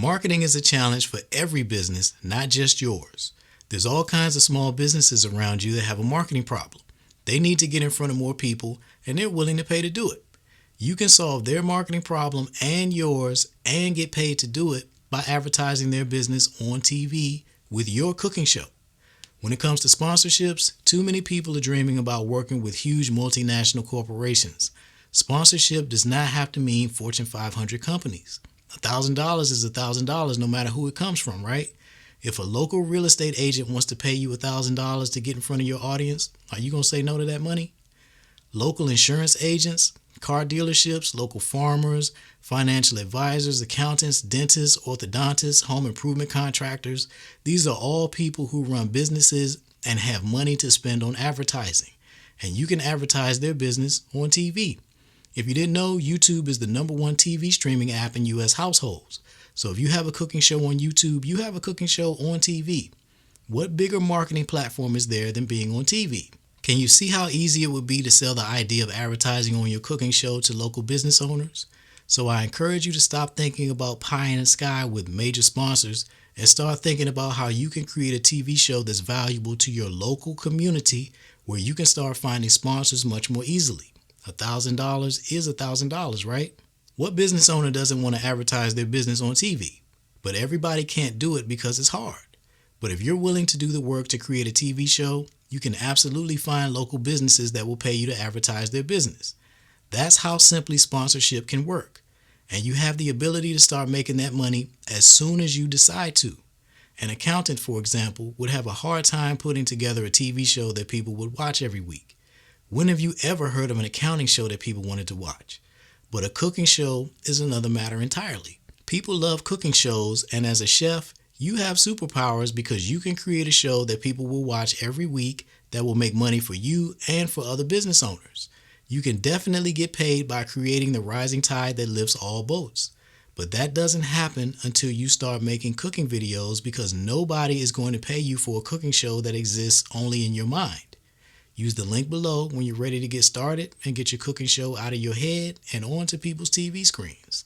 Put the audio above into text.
Marketing is a challenge for every business, not just yours. There's all kinds of small businesses around you that have a marketing problem. They need to get in front of more people, and they're willing to pay to do it. You can solve their marketing problem and yours and get paid to do it by advertising their business on TV with your cooking show. When it comes to sponsorships, too many people are dreaming about working with huge multinational corporations. Sponsorship does not have to mean Fortune 500 companies. $1,000 is $1,000 no matter who it comes from, right? If a local real estate agent wants to pay you $1,000 to get in front of your audience, are you going to say no to that money? Local insurance agents, car dealerships, local farmers, financial advisors, accountants, dentists, orthodontists, home improvement contractors. These are all people who run businesses and have money to spend on advertising. And you can advertise their business on TV. If you didn't know, YouTube is the #1 TV streaming app in U.S. households. So if you have a cooking show on YouTube, you have a cooking show on TV. What bigger marketing platform is there than being on TV? Can you see how easy it would be to sell the idea of advertising on your cooking show to local business owners? So I encourage you to stop thinking about pie in the sky with major sponsors and start thinking about how you can create a TV show that's valuable to your local community where you can start finding sponsors much more easily. $1,000 is $1,000, right? What business owner doesn't want to advertise their business on TV? But everybody can't do it because it's hard. But if you're willing to do the work to create a TV show, you can absolutely find local businesses that will pay you to advertise their business. That's how simply sponsorship can work. And you have the ability to start making that money as soon as you decide to. An accountant, for example, would have a hard time putting together a TV show that people would watch every week. When have you ever heard of an accounting show that people wanted to watch? But a cooking show is another matter entirely. People love cooking shows, and as a chef, you have superpowers because you can create a show that people will watch every week that will make money for you and for other business owners. You can definitely get paid by creating the rising tide that lifts all boats. But that doesn't happen until you start making cooking videos because nobody is going to pay you for a cooking show that exists only in your mind. Use the link below when you're ready to get started and get your cooking show out of your head and onto people's TV screens.